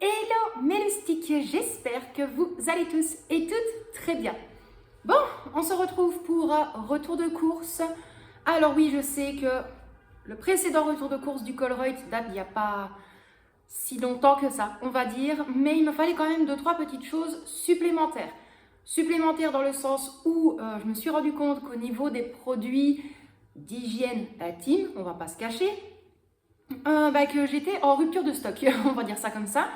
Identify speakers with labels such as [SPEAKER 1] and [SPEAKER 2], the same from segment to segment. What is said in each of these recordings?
[SPEAKER 1] Hello mes loustiques, j'espère que vous allez tous et toutes très bien. Bon, on se retrouve pour un retour de course. Alors oui, je sais que le précédent retour de course du Colruyt date il n'y a pas si longtemps que ça, on va dire, mais il me fallait quand même 2-3 petites choses supplémentaires. Supplémentaires dans le sens où je me suis rendu compte qu'au niveau des produits d'hygiène intime, on va pas se cacher, que j'étais en rupture de stock, on va dire ça comme ça.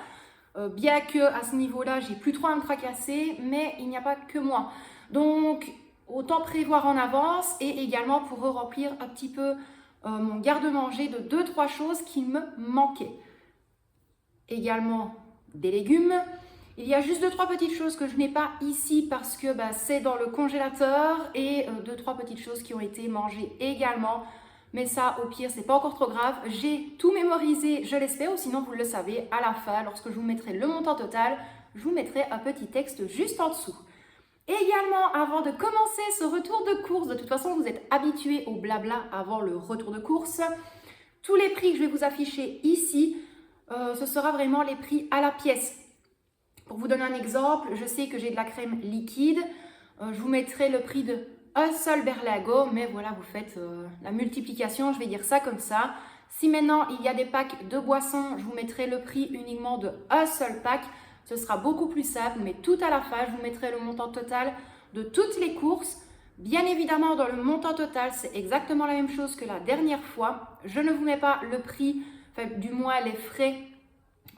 [SPEAKER 1] Bien que à ce niveau-là, j'ai plus trop à me tracasser, mais il n'y a pas que moi. Donc, autant prévoir en avance et également pour remplir un petit peu mon garde-manger de 2-3 choses qui me manquaient. Également des légumes. Il y a juste 2-3 petites choses que je n'ai pas ici parce que c'est dans le congélateur et 2-3 petites choses qui ont été mangées également. Mais ça, au pire, c'est pas encore trop grave. J'ai tout mémorisé, je l'espère, ou sinon vous le savez, à la fin, lorsque je vous mettrai le montant total, je vous mettrai un petit texte juste en dessous. Également, avant de commencer ce retour de course, de toute façon, vous êtes habitués au blabla avant le retour de course. Tous les prix que je vais vous afficher ici, ce sera vraiment les prix à la pièce. Pour vous donner un exemple, je sais que j'ai de la crème liquide. Je vous mettrai le prix de un seul berlingot, mais voilà, vous faites la multiplication, je vais dire ça comme ça. Si maintenant il y a des packs de boissons, je vous mettrai le prix uniquement de un seul pack. Ce sera beaucoup plus simple, mais tout à la fin, je vous mettrai le montant total de toutes les courses. Bien évidemment, dans le montant total, c'est exactement la même chose que la dernière fois. Je ne vous mets pas le prix, enfin, du moins les frais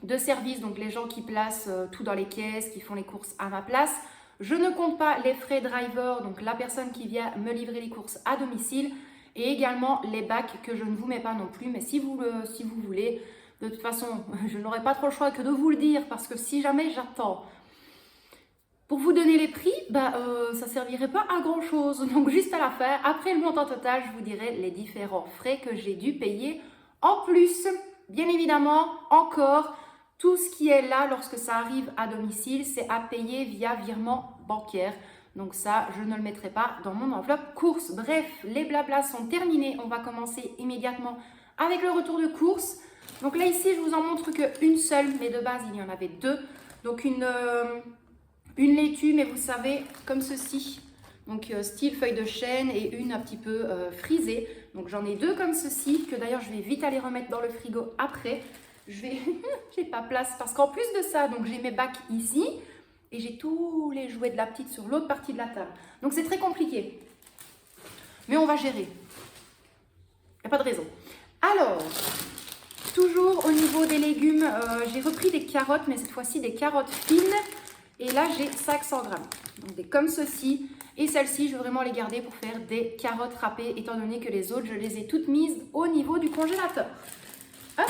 [SPEAKER 1] de service, donc les gens qui placent tout dans les caisses, qui font les courses à ma place. Je ne compte pas les frais driver, donc la personne qui vient me livrer les courses à domicile, et également les bacs que je ne vous mets pas non plus, mais si vous voulez, de toute façon, je n'aurai pas trop le choix que de vous le dire, parce que si jamais j'attends pour vous donner les prix, ça ne servirait pas à grand chose. Donc juste à la fin, après le montant total, je vous dirai les différents frais que j'ai dû payer en plus. Bien évidemment, encore, tout ce qui est là lorsque ça arrive à domicile, c'est à payer via virement bancaire. Donc ça, je ne le mettrai pas dans mon enveloppe course. Bref, les blablas sont terminés. On va commencer immédiatement avec le retour de course. Donc là, ici, je vous en montre qu'une seule, mais de base, il y en avait deux. Donc une laitue, mais vous savez, comme ceci. Donc style feuille de chêne et une un petit peu frisée. Donc j'en ai deux comme ceci, que d'ailleurs je vais vite aller remettre dans le frigo après. J'ai pas place parce qu'en plus de ça, donc j'ai mes bacs ici et j'ai tous les jouets de la petite sur l'autre partie de la table. Donc c'est très compliqué. Mais on va gérer. Il n'y a pas de raison. Alors, toujours au niveau des légumes, j'ai repris des carottes, mais cette fois-ci des carottes fines. Et là, j'ai 500 grammes. Donc des comme ceci. Et celles-ci, je veux vraiment les garder pour faire des carottes râpées, étant donné que les autres, je les ai toutes mises au niveau du congélateur. Hop.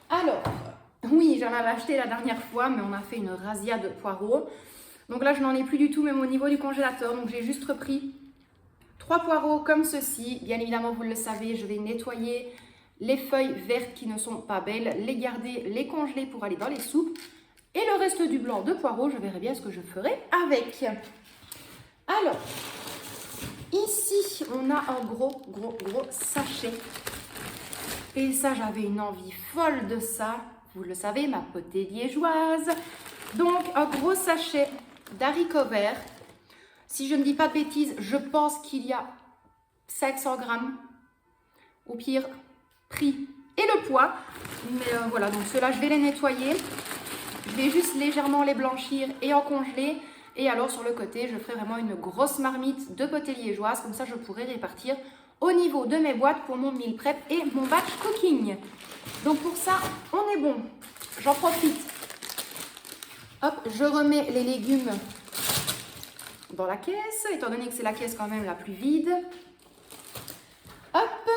[SPEAKER 1] Alors, oui, j'en avais acheté la dernière fois, mais on a fait une razzia de poireaux. Donc là, je n'en ai plus du tout, même au niveau du congélateur. Donc j'ai juste repris 3 poireaux comme ceci. Bien évidemment, vous le savez, je vais nettoyer les feuilles vertes qui ne sont pas belles, les garder, les congeler pour aller dans les soupes. Et le reste du blanc de poireaux, je verrai bien ce que je ferai avec. Alors, ici, on a un gros sachet. Et ça, j'avais une envie folle de ça. Vous le savez, ma potée liégeoise. Donc, un gros sachet d'haricots verts. Si je ne dis pas de bêtises, je pense qu'il y a 500 grammes. Au pire, prix et le poids. Mais voilà, donc ceux-là, je vais les nettoyer. Je vais juste légèrement les blanchir et en congeler. Et alors, sur le côté, je ferai vraiment une grosse marmite de potée liégeoise. Comme ça, je pourrai répartir au niveau de mes boîtes pour mon meal prep et mon batch cooking. Donc pour ça, on est bon. J'en profite. Hop, je remets les légumes dans la caisse, étant donné que c'est la caisse quand même la plus vide. Hop,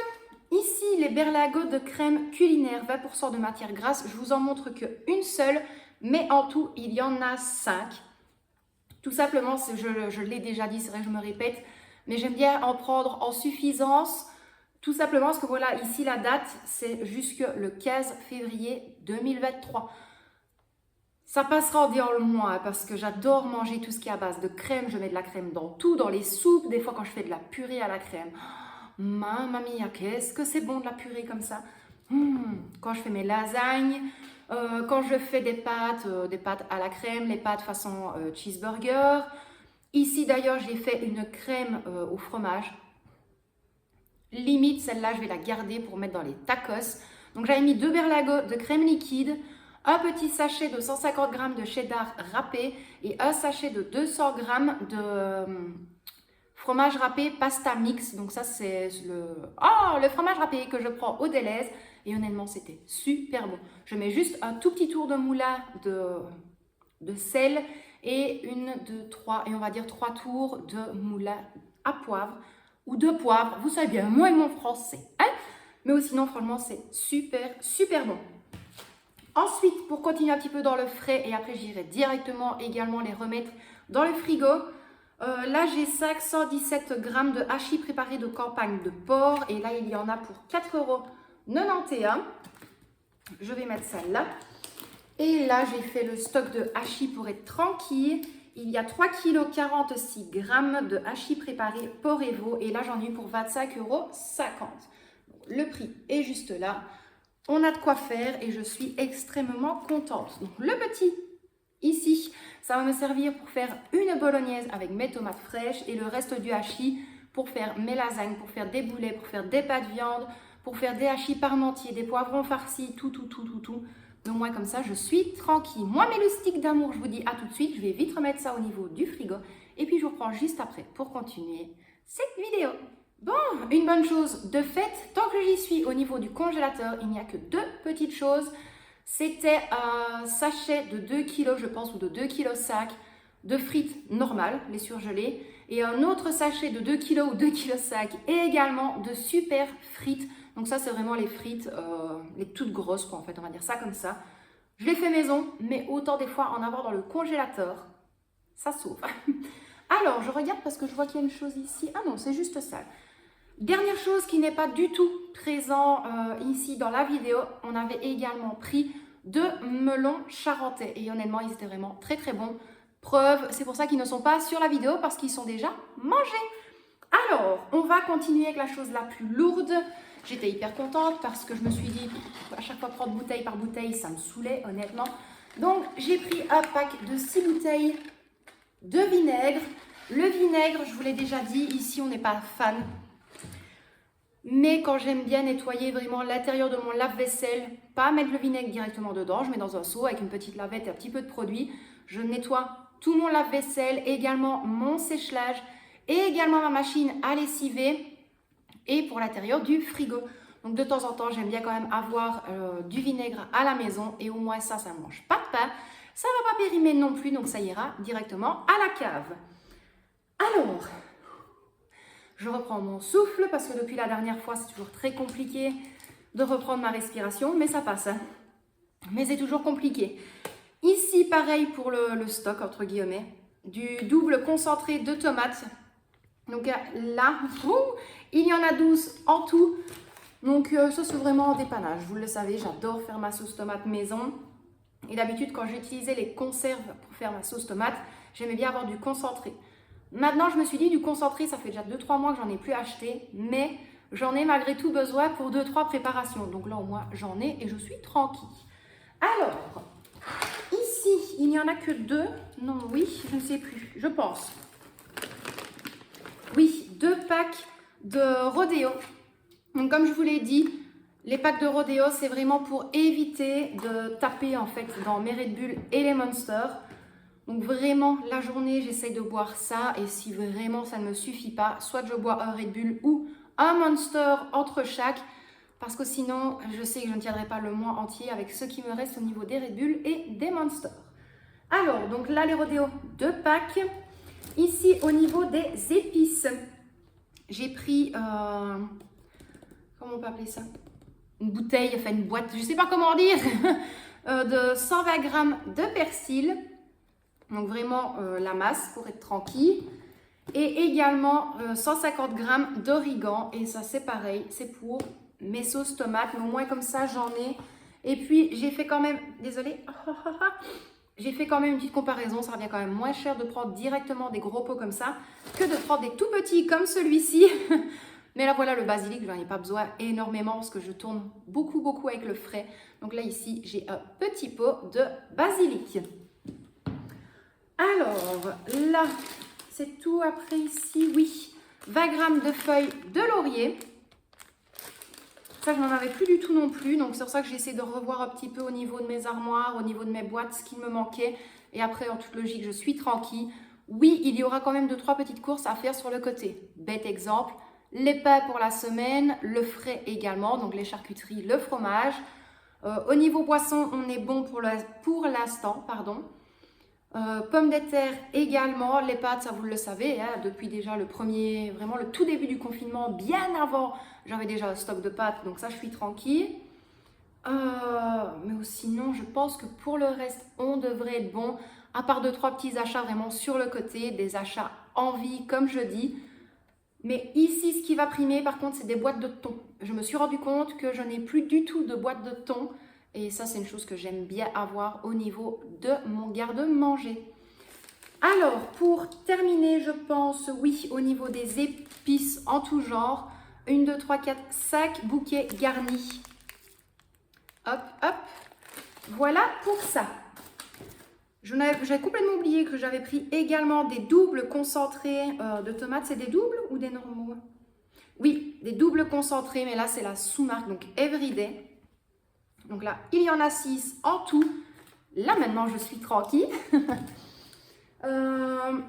[SPEAKER 1] ici les berlingots de crème culinaire, 20% de matière grasse. Je vous en montre qu'une seule, mais en tout, il y en a 5. Tout simplement, je l'ai déjà dit, c'est vrai que je me répète, mais j'aime bien en prendre en suffisance, tout simplement parce que voilà, ici la date, c'est jusque le 15 février 2023. Ça passera en disant le mois, parce que j'adore manger tout ce qui est à base de crème. Je mets de la crème dans tout, dans les soupes, des fois quand je fais de la purée à la crème. Mamma mia, qu'est-ce que c'est bon de la purée comme ça. Quand je fais mes lasagnes, quand je fais des pâtes à la crème, les pâtes façon cheeseburger. Ici d'ailleurs, j'ai fait une crème au fromage. Limite, celle-là, je vais la garder pour mettre dans les tacos. Donc j'avais mis 2 berlingots de crème liquide, un petit sachet de 150 g de cheddar râpé et un sachet de 200 g de fromage râpé pasta mix. Donc ça, c'est le fromage râpé que je prends au Delhaize. Et honnêtement, c'était super bon. Je mets juste un tout petit tour de moulin de sel et on va dire 3 tours de moulin à poivre ou de poivre. Vous savez bien, moi et mon français. Hein? Mais sinon, franchement, c'est super, super bon. Ensuite, pour continuer un petit peu dans le frais, et après j'irai directement également les remettre dans le frigo. Là, j'ai 517 g de hachis préparé de campagne de porc. Et là, il y en a pour 4,91 €. Je vais mettre ça là. Et là, j'ai fait le stock de hachis pour être tranquille. Il y a 3,46 kg de hachis préparés porc et veau. Et là, j'en ai eu pour 25,50 €. Le prix est juste là. On a de quoi faire et je suis extrêmement contente. Donc, le petit ici, ça va me servir pour faire une bolognaise avec mes tomates fraîches et le reste du hachis pour faire mes lasagnes, pour faire des boulets, pour faire des pâtes viande, pour faire des hachis parmentiers, des poivrons farcis, tout. Donc moi comme ça, je suis tranquille. Moi, mes loustiques d'amour, je vous dis à tout de suite. Je vais vite remettre ça au niveau du frigo et puis je vous reprends juste après pour continuer cette vidéo. Bon, une bonne chose de fait, tant que j'y suis au niveau du congélateur, il n'y a que 2 petites choses. C'était un sachet de 2 kg, je pense, ou de 2,5 kg de frites normales, les surgelées, et un autre sachet de 2 kg ou 2,5 kg et également de super frites. Donc ça, c'est vraiment les frites, les toutes grosses, quoi, en fait, on va dire ça comme ça. Je l'ai fait maison, mais autant des fois en avoir dans le congélateur, ça sauve. Alors, je regarde parce que je vois qu'il y a une chose ici. Ah non, c'est juste ça. Dernière chose qui n'est pas du tout présent ici dans la vidéo, on avait également pris 2 melons charentais. Et honnêtement, ils étaient vraiment très très bons. Preuve, c'est pour ça qu'ils ne sont pas sur la vidéo parce qu'ils sont déjà mangés. Alors, on va continuer avec la chose la plus lourde. J'étais hyper contente parce que je me suis dit, à chaque fois prendre bouteille par bouteille, ça me saoulait honnêtement. Donc, j'ai pris un pack de 6 bouteilles de vinaigre. Le vinaigre, je vous l'ai déjà dit, ici on n'est pas fan. Mais quand j'aime bien nettoyer vraiment l'intérieur de mon lave-vaisselle, pas mettre le vinaigre directement dedans, je mets dans un seau avec une petite lavette et un petit peu de produit. Je nettoie tout mon lave-vaisselle, également mon sèche-linge et également ma machine à lessiver et pour l'intérieur du frigo. Donc de temps en temps, j'aime bien quand même avoir du vinaigre à la maison et au moins ça ne mange pas de pain. Ça ne va pas périmer non plus, donc ça ira directement à la cave. Alors, je reprends mon souffle parce que depuis la dernière fois, c'est toujours très compliqué de reprendre ma respiration, mais ça passe. Hein. Mais c'est toujours compliqué. Ici, pareil pour le stock, entre guillemets, du double concentré de tomates. Donc là, il y en a 12 en tout. Donc ça, c'est vraiment un dépannage. Vous le savez, j'adore faire ma sauce tomate maison. Et d'habitude, quand j'utilisais les conserves pour faire ma sauce tomate, j'aimais bien avoir du concentré. Maintenant, je me suis dit, du concentré, ça fait déjà 2-3 mois que j'en ai plus acheté, mais j'en ai malgré tout besoin pour 2-3 préparations. Donc là, au moins, j'en ai et je suis tranquille. Alors, ici, il n'y en a que 2. Non, oui, je ne sais plus, je pense. Oui, 2 packs de Rodeo. Donc, comme je vous l'ai dit, les packs de Rodeo, c'est vraiment pour éviter de taper en fait dans mes Red Bull et les Monster. Donc vraiment, la journée, j'essaye de boire ça. Et si vraiment ça ne me suffit pas, soit je bois un Red Bull ou un Monster entre chaque. Parce que sinon, je sais que je ne tiendrai pas le mois entier avec ce qui me reste au niveau des Red Bull et des Monster. Alors, donc là, les Rodeo, 2 packs. Ici, au niveau des épices, j'ai pris, comment on peut appeler ça? Une bouteille, enfin une boîte, je ne sais pas comment dire, de 120 g de persil. Donc vraiment la masse pour être tranquille. Et également 150 g d'origan. Et ça c'est pareil, c'est pour mes sauces tomates. Mais au moins comme ça j'en ai. Et puis j'ai fait quand même, désolée, j'ai fait quand même une petite comparaison. Ça revient quand même moins cher de prendre directement des gros pots comme ça que de prendre des tout petits comme celui-ci. Mais là, voilà, le basilic, je n'en ai pas besoin énormément parce que je tourne beaucoup avec le frais. Donc là, ici, j'ai un petit pot de basilic. Alors, là, c'est tout. Après, ici, oui, 20 g de feuilles de laurier. Ça, je n'en avais plus du tout non plus. Donc, c'est pour ça que j'essaie de revoir un petit peu au niveau de mes armoires, au niveau de mes boîtes, ce qui me manquait. Et après, en toute logique, je suis tranquille. Oui, il y aura quand même 2-3 petites courses à faire sur le côté. Bête exemple, les pains pour la semaine, le frais également, donc les charcuteries, le fromage. Au niveau boisson, on est bon pour l'instant, pardon. Pommes de terre également, les pâtes, ça vous le savez, hein, depuis déjà vraiment le tout début du confinement, bien avant, j'avais déjà un stock de pâtes, donc ça je suis tranquille. Mais sinon, je pense que pour le reste, on devrait être bon, à part 2-3 petits achats vraiment sur le côté, des achats en vie, comme je dis. Mais ici, ce qui va primer, par contre, c'est des boîtes de thon. Je me suis rendu compte que je n'ai plus du tout de boîtes de thon. Et ça, c'est une chose que j'aime bien avoir au niveau de mon garde-manger. Alors, pour terminer, je pense, oui, au niveau des épices en tout genre. 1, 2, 3, 4, 5 bouquets garnis. Hop, hop. Voilà pour ça. J'avais complètement oublié que j'avais pris également des doubles concentrés de tomates. C'est des doubles ou des normaux? Oui, des doubles concentrés, mais là, c'est la sous-marque, donc Everyday. Donc là, il y en a 6 en tout. Là, maintenant, je suis tranquille.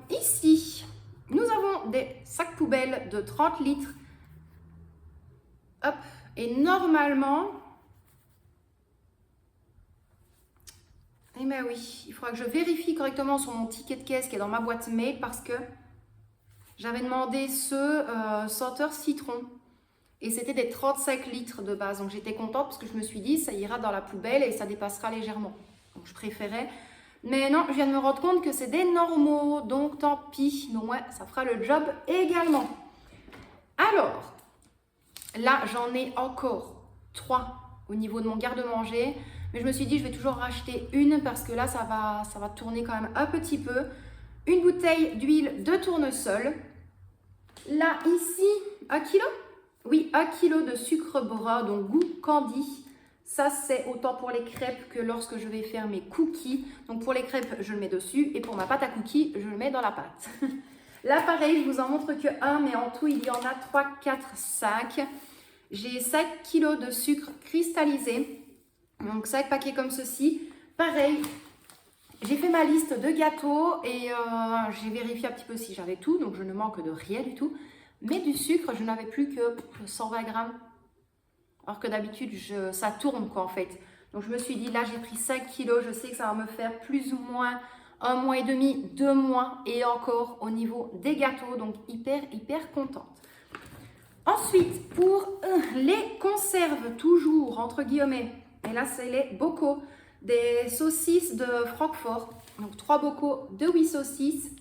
[SPEAKER 1] Ici, nous avons des sacs poubelles de 30 litres. Hop. Et normalement, eh bien oui, il faudra que je vérifie correctement sur mon ticket de caisse qui est dans ma boîte mail parce que j'avais demandé ce senteur citron. Et c'était des 35 litres de base. Donc j'étais contente parce que je me suis dit, ça ira dans la poubelle et ça dépassera légèrement. Donc je préférais. Mais non, je viens de me rendre compte que c'est des normaux. Donc tant pis. Mais au moins, ça fera le job également. Alors, là, j'en ai encore 3 au niveau de mon garde-manger. Mais je me suis dit, je vais toujours racheter une parce que là, ça va tourner quand même un petit peu. Une bouteille d'huile de tournesol. Là, ici, 1 kg. Oui, 1 kg de sucre brun, donc goût candy. Ça, c'est autant pour les crêpes que lorsque je vais faire mes cookies. Donc, pour les crêpes, je le mets dessus. Et pour ma pâte à cookies, je le mets dans la pâte. Là, pareil, je vous en montre que 1, mais en tout, il y en a 3, 4, 5. J'ai 5 kg de sucre cristallisé. Donc, 5 paquets comme ceci. Pareil, j'ai fait ma liste de gâteaux et j'ai vérifié un petit peu si j'avais tout. Donc, je ne manque de rien du tout. Mais du sucre, je n'avais plus que 120 grammes. Alors que d'habitude, ça tourne quoi en fait. Donc je me suis dit, là j'ai pris 5 kilos. Je sais que ça va me faire plus ou moins 1 mois et demi, 2 mois. Et encore au niveau des gâteaux. Donc hyper contente. Ensuite, pour les conserves, toujours entre guillemets. Et là, c'est les bocaux. Des saucisses de Francfort. Donc 3 bocaux de 8 saucisses.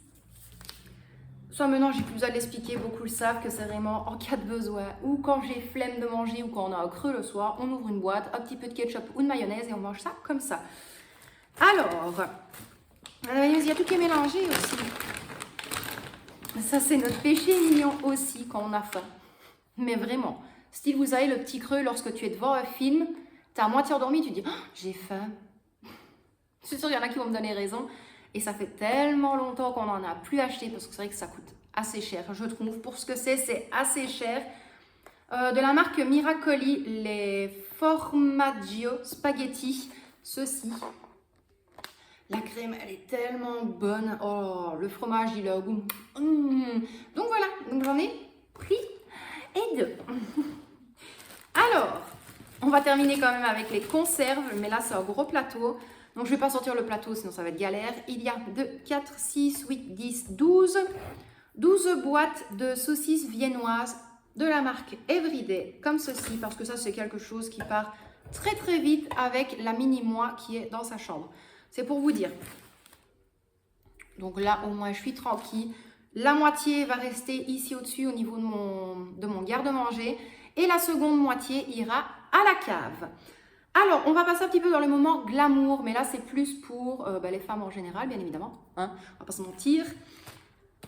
[SPEAKER 1] Soit maintenant, j'ai plus besoin de l'expliquer, beaucoup le savent que c'est vraiment en cas de besoin ou quand j'ai flemme de manger ou quand on a un creux le soir, on ouvre une boîte, un petit peu de ketchup ou de mayonnaise et on mange ça comme ça. Alors, la mayonnaise, il y a tout qui est mélangé aussi. Ça, c'est notre péché mignon aussi quand on a faim. Mais vraiment, style, vous savez, le petit creux lorsque tu es devant un film, tu es à moitié endormi, tu te dis oh, j'ai faim. Je suis sûre qu'il y en a qui vont me donner raison. Et ça fait tellement longtemps qu'on n'en a plus acheté parce que c'est vrai que ça coûte assez cher, je trouve. Pour ce que c'est assez cher. De la marque Miracoli, les Formaggio Spaghetti. Ceci. La crème, elle est tellement bonne. Oh, le fromage, il a un goût. Donc voilà, donc j'en ai pris et 2. Alors, on va terminer quand même avec les conserves, mais là c'est un gros plateau. Donc, je ne vais pas sortir le plateau, sinon ça va être galère. Il y a 2, 4, 6, 8, 10, 12. 12 boîtes de saucisses viennoises de la marque Everyday, comme ceci, parce que ça, c'est quelque chose qui part très vite avec la mini-moi qui est dans sa chambre. C'est pour vous dire. Donc là, au moins, je suis tranquille. La moitié va rester ici au-dessus au niveau de mon garde-manger. Et la seconde moitié ira à la cave. Alors, on va passer un petit peu dans le moment glamour, mais là, c'est plus pour les femmes en général, bien évidemment. Hein, on va pas se mentir.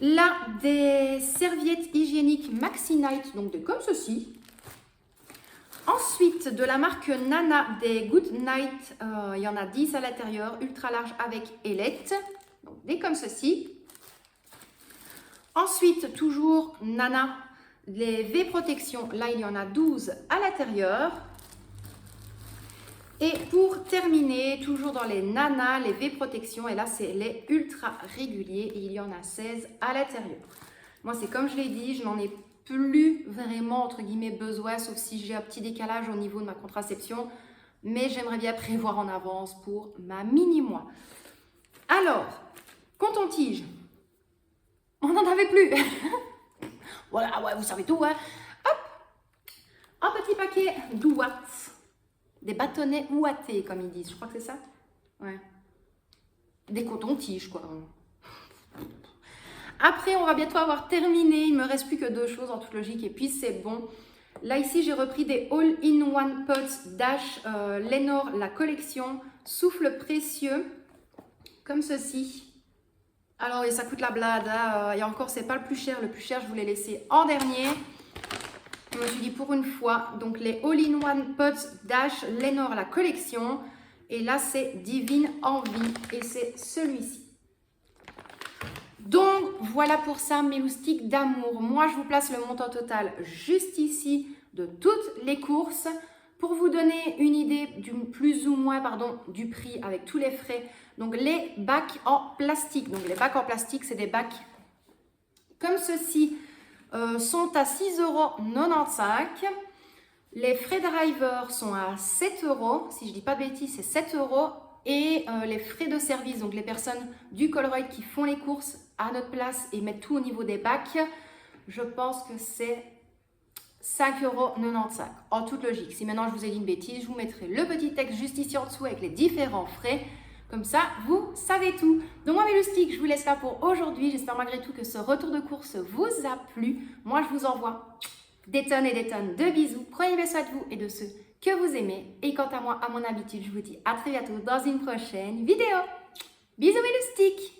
[SPEAKER 1] Là, des serviettes hygiéniques Maxi Night, donc comme ceci. Ensuite, de la marque Nana, des Good Night, il y en a 10 à l'intérieur, ultra large avec ailette, donc des comme ceci. Ensuite, toujours Nana, les V-Protection, là il y en a 12 à l'intérieur. Et pour terminer, toujours dans les Nana, les V-Protection, et là c'est les ultra réguliers, et il y en a 16 à l'intérieur. Moi c'est comme je l'ai dit, je n'en ai plus vraiment entre guillemets besoin, sauf si j'ai un petit décalage au niveau de ma contraception, mais j'aimerais bien prévoir en avance pour ma mini-mois. Alors, coton-tige, on n'en avait plus. Voilà, ouais, vous savez tout, hein. Hop, un petit paquet d'ouates. Des bâtonnets ouatés, comme ils disent. Je crois que c'est ça. Ouais. Des cotons-tiges, quoi. Après, on va bientôt avoir terminé. Il ne me reste plus que 2 choses en toute logique. Et puis, c'est bon. Là, ici, j'ai repris des All-in-One Pots Dash Lenor, la collection Souffle Précieux. Comme ceci. Alors, et ça coûte la blade. Hein. Et encore, c'est pas le plus cher. Le plus cher, je vous l'ai laissé en dernier. Je me suis dit pour une fois, donc les All-in-One Pots Dash Lenor, la collection. Et là, c'est Divine Envie. Et c'est celui-ci. Donc, voilà pour ça, mes loustiques d'amour. Moi, je vous place le montant total juste ici de toutes les courses. Pour vous donner une idée du plus ou moins, du prix avec tous les frais. Donc, les bacs en plastique. Donc, les bacs en plastique, c'est des bacs comme ceci. Sont à 6,95 €. Les frais driver sont à 7 €. Si je ne dis pas de bêtises, c'est 7 €. Et les frais de service, donc les personnes du Colruyt qui font les courses à notre place et mettent tout au niveau des bacs, je pense que c'est 5,95 € en toute logique. Si maintenant je vous ai dit une bêtise, je vous mettrai le petit texte juste ici en dessous avec les différents frais. Comme ça, vous savez tout. Donc moi, mes loustiques, je vous laisse là pour aujourd'hui. J'espère malgré tout que ce retour de course vous a plu. Moi, je vous envoie des tonnes et des tonnes de bisous. Prenez bien soin de vous et de ceux que vous aimez. Et quant à moi, à mon habitude, je vous dis à très bientôt dans une prochaine vidéo. Bisous, mes loustiques!